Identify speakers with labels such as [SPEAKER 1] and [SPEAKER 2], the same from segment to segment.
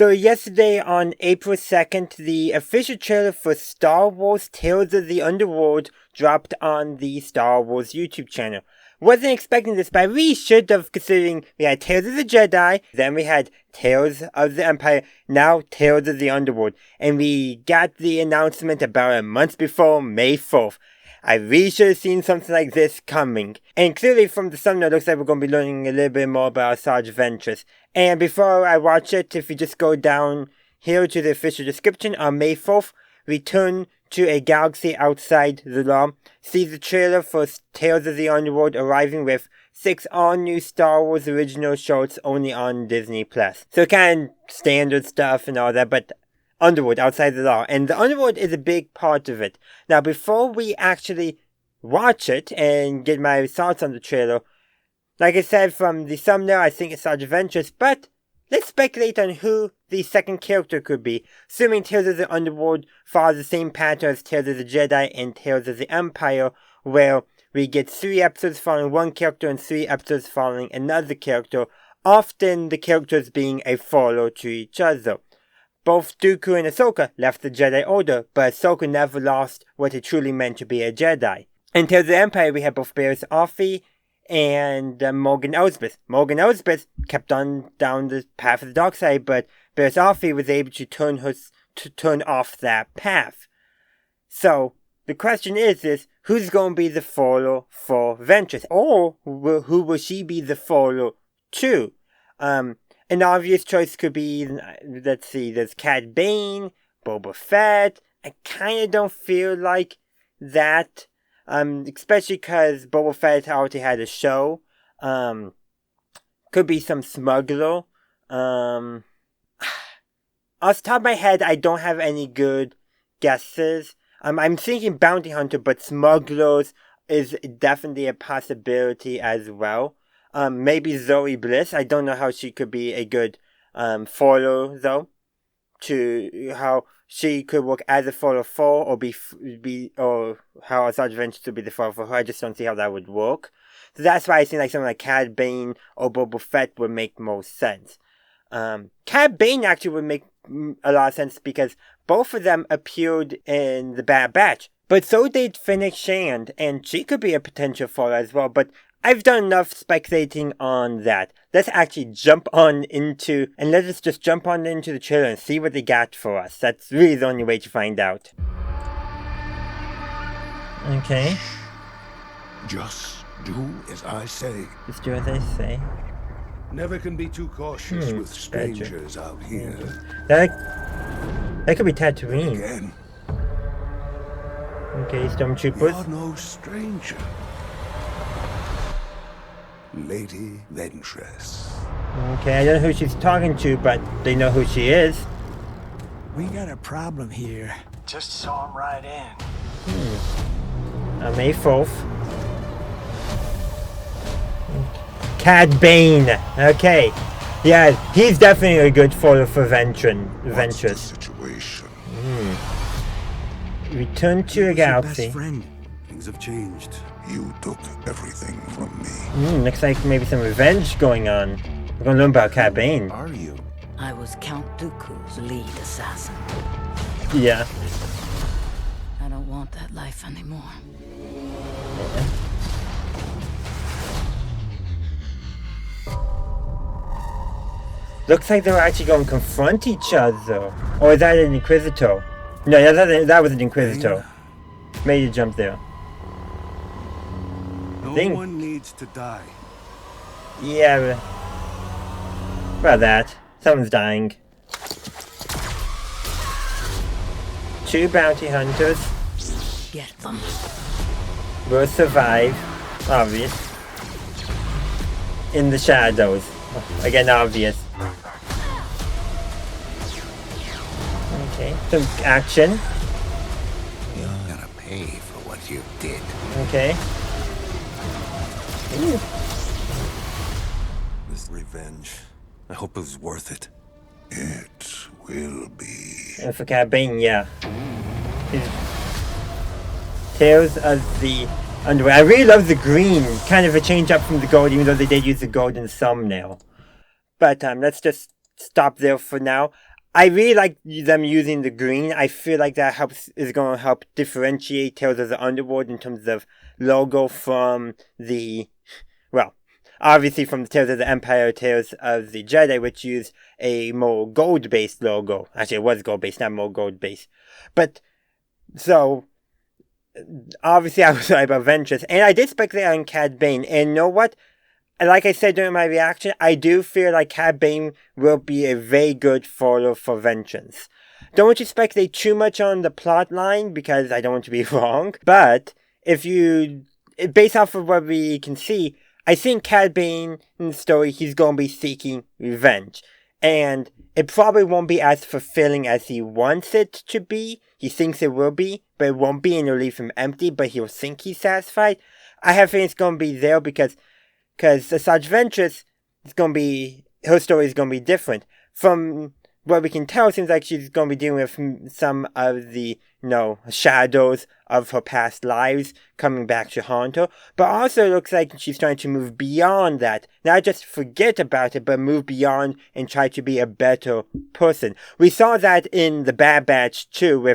[SPEAKER 1] So yesterday on April 2nd, the official trailer for Star Wars Tales of the Underworld dropped on the Star Wars YouTube channel. Wasn't expecting this, but I really should have, considering we had Tales of the Jedi, then we had Tales of the Empire, now Tales of the Underworld. And we got the announcement about a month before May 4th. I really should have seen something like this coming. And clearly from the thumbnail, it looks like we're going to be learning a little bit more about Asajj Ventress. And before I watch it, if you just go down here to the official description, on May 4th, return to a galaxy outside the law. See the trailer for Tales of the Underworld arriving with 6 all-new Star Wars original shorts only on Disney+. So kind of standard stuff and all that, but Underworld, outside the law. And the Underworld is a big part of it. Now, before we actually watch it and get my thoughts on the trailer, like I said from the thumbnail, I think it's Asajj Ventress, but let's speculate on who the second character could be. Assuming Tales of the Underworld follows the same pattern as Tales of the Jedi and Tales of the Empire, where we get 3 episodes following one character and 3 episodes following another character, often the characters being a follow to each other. Both Dooku and Ahsoka left the Jedi Order, but Ahsoka never lost what it truly meant to be a Jedi. In Tales of the Empire, we have both Barriss Offee and Morgan Elsbeth. Morgan Elsbeth kept on down the path of the dark side, but Barriss Offee was able to turn off that path. So, the question is who's going to be the follow for Ventress? Or who will she be the follow to? An obvious choice could be, let's see, there's Cad Bane, Boba Fett. I kind of don't feel like that, especially because Boba Fett already had a show. Could be some smuggler. Off the top of my head, I don't have any good guesses. I'm thinking bounty hunter, but smugglers is definitely a possibility as well. Maybe Zoe Bliss. I don't know how she could be a good follow though. To how she could work as a follow for, or or how Asajj Ventress would be the follow for her. I just don't see how that would work. So that's why I think like something like Cad Bane or Boba Fett would make most sense. Cad Bane actually would make a lot of sense because both of them appeared in the Bad Batch. But so did Fennec Shand, and she could be a potential follow as well. But I've done enough speculating on that. Let's actually jump on into the trailer and see what they got for us. That's really the only way to find out. Okay.
[SPEAKER 2] Just do as I say.
[SPEAKER 1] Just do as I say.
[SPEAKER 2] Never can be too cautious with strangers out here.
[SPEAKER 1] That could be Tatooine.
[SPEAKER 2] Again.
[SPEAKER 1] Okay, Stormtroopers.
[SPEAKER 2] You're no stranger. Lady Ventress.
[SPEAKER 1] Okay, I don't know who she's talking to, but they know who she is.
[SPEAKER 3] We got a problem here. Just saw him right in.
[SPEAKER 1] May 4th. Cad Bane. Okay. Yeah, he's definitely a good follow for Ventress.
[SPEAKER 2] What's the situation?
[SPEAKER 1] Return to a galaxy.
[SPEAKER 3] Best friend. Things have changed.
[SPEAKER 2] You took everything from me.
[SPEAKER 1] Looks like maybe some revenge going on. We're gonna learn about Cad Bane.
[SPEAKER 2] Are you?
[SPEAKER 4] I was Count Dooku's lead assassin.
[SPEAKER 1] Yeah.
[SPEAKER 4] I don't want that life anymore.
[SPEAKER 1] Looks like they're actually going to confront each other. Or is that an Inquisitor? No, that was an Inquisitor. Made you jump there.
[SPEAKER 3] No one needs to die.
[SPEAKER 1] Yeah, about that. Someone's dying. 2 bounty hunters
[SPEAKER 4] Get them.
[SPEAKER 1] will survive, obvious. In the shadows. Again, obvious. Okay, some action.
[SPEAKER 2] You're gonna pay for what you did.
[SPEAKER 1] Okay. Ooh.
[SPEAKER 3] This revenge. I hope it was worth it.
[SPEAKER 2] It will be.
[SPEAKER 1] And for Cad Bane, yeah. Tales of the Underworld. I really love the green. Kind of a change up from the gold, even though they did use the gold in the thumbnail. But let's just stop there for now. I really like them using the green. I feel like that is going to help differentiate Tales of the Underworld in terms of logo from obviously from the Tales of the Empire, Tales of the Jedi, which use a more gold-based logo. Actually, it was gold-based, not more gold-based. But, so, obviously I was right about Ventress, and I did speculate on Cad Bane, and you know what? Like I said during my reaction, I do feel like Cad Bane will be a very good follower for Vengeance. Don't want to speculate too much on the plot line, because I don't want to be wrong, but based off of what we can see, I think Cad Bane, in the story, he's going to be seeking revenge. And it probably won't be as fulfilling as he wants it to be. He thinks it will be, but it won't be, and it'll leave him empty, but he'll think he's satisfied. I have a feeling it's going to be there because Asajj Ventress her story is going to be different. From what we can tell, it seems like she's going to be dealing with some of the, shadows of her past lives coming back to haunt her. But also it looks like she's trying to move beyond that. Not just forget about it, but move beyond and try to be a better person. We saw that in the Bad Batch too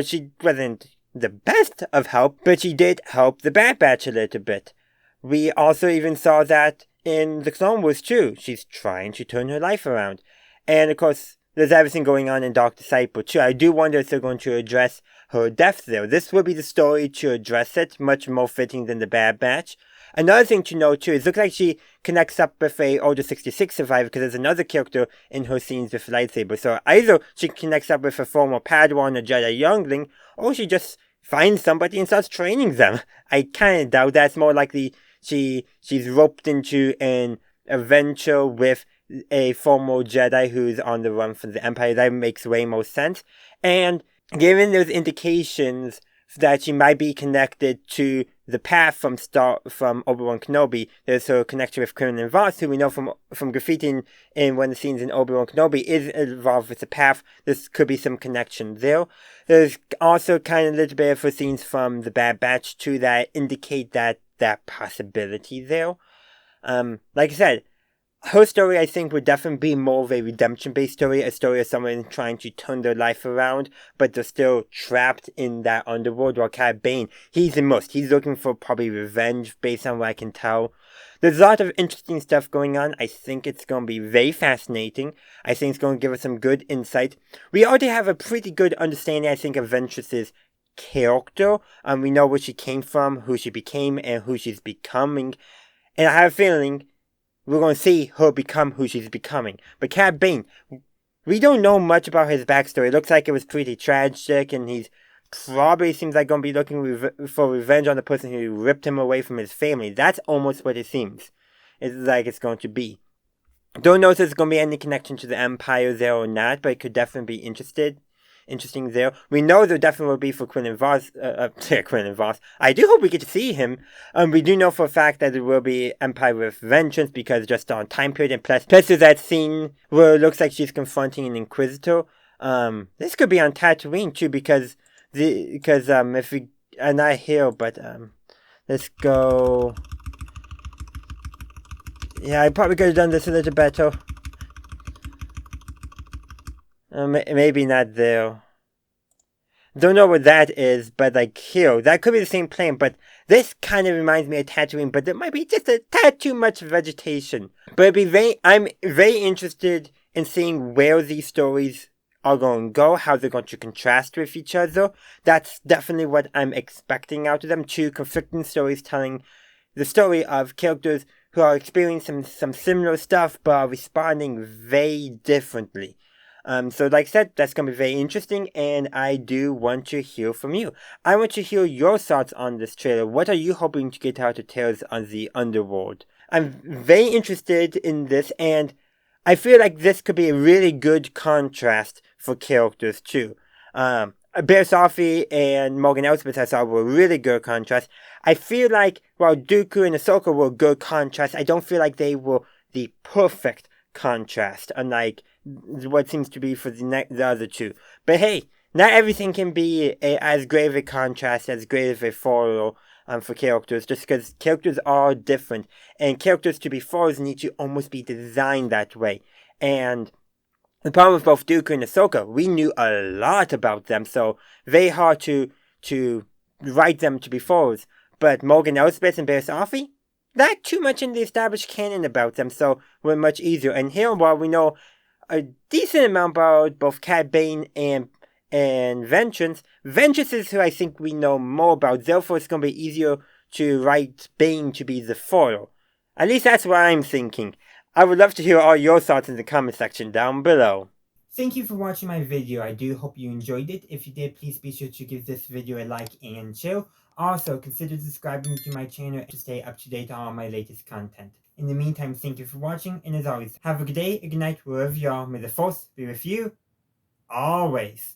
[SPEAKER 1] she wasn't the best of help, but she did help the Bad Batch a little bit. We also even saw that in the Clone Wars too. She's trying to turn her life around. And of course, there's everything going on in Dark Disciple too. I do wonder if they're going to address her death there. This will be the story to address it, much more fitting than the Bad Batch. Another thing to note too is it looks like she connects up with a Order 66 survivor, because there's another character in her scenes with lightsaber. So either she connects up with a former Padawan or Jedi youngling, or she just finds somebody and starts training them. I kind of doubt that's more likely she's roped into an adventure with a former Jedi who's on the run from the Empire. That makes way more sense. And given those indications that she might be connected to the path from Obi-Wan Kenobi, there's her connection with Quinlan Voss, who we know from graffiti in one of the scenes in Obi-Wan Kenobi is involved with the path. This could be some connection there. There's also kind of a little bit of her scenes from the Bad Batch too that indicate that possibility there. Like I said, her story, I think, would definitely be more of a redemption-based story, a story of someone trying to turn their life around, but they're still trapped in that underworld. While Cad Bane, he's immersed. He's looking for probably revenge, based on what I can tell. There's a lot of interesting stuff going on. I think it's going to be very fascinating. I think it's going to give us some good insight. We already have a pretty good understanding, I think, of Ventress's character. We know where she came from, who she became, and who she's becoming. And I have a feeling we're going to see her become who she's becoming. But Cad Bane, we don't know much about his backstory. It looks like it was pretty tragic, and he's probably seems like going to be looking for revenge on the person who ripped him away from his family. That's almost what it seems. It's like it's going to be. Don't know if there's going to be any connection to the Empire there or not, but it could definitely be interesting there. We know there definitely will be for Quinlan Voss. Quinlan Voss. I do hope we get to see him. We do know for a fact that there will be Empire with Vengeance, because just on time period, and plus there's that scene where it looks like she's confronting an Inquisitor. This could be on Tatooine too, because if we are not here, but let's go. Yeah, I probably could have done this a little better. Maybe not there. Don't know what that is, but like here, that could be the same plane, but this kind of reminds me of Tatooine, but there might be just a tad too much vegetation. But I'm very interested in seeing where these stories are going to go, how they're going to contrast with each other. That's definitely what I'm expecting out of them. Two conflicting stories telling the story of characters who are experiencing some similar stuff, but are responding very differently. So like I said, that's going to be very interesting, and I do want to hear from you. I want to hear your thoughts on this trailer. What are you hoping to get out of Tales of the Underworld? I'm very interested in this, and I feel like this could be a really good contrast for characters too. Bear Sophie and Morgan Elsbeth I saw were really good contrast. I feel like while Dooku and Ahsoka were good contrast, I don't feel like they were the perfect contrast, unlike what seems to be for the other two. But hey, not everything can be as great of a contrast, as great of a foil for characters, just because characters are different, and characters to be foils need to almost be designed that way. And The problem with both Dooku and Ahsoka, we knew a lot about them, so very hard to write them to be foes. But Morgan Elsbeth and Barriss Offee, not too much in the established canon about them, so we're much easier. And here, while we know a decent amount about both Cad Bane and Vengeance is who I think we know more about. Therefore, it's going to be easier to write Bane to be the foil. At least that's what I'm thinking. I would love to hear all your thoughts in the comment section down below. Thank you for watching my video. I do hope you enjoyed it. If you did, please be sure to give this video a like and share. Also, consider subscribing to my channel to stay up to date on all my latest content. In the meantime, thank you for watching, and as always, have a good day, a good night, wherever you are. May the Force be with you, always.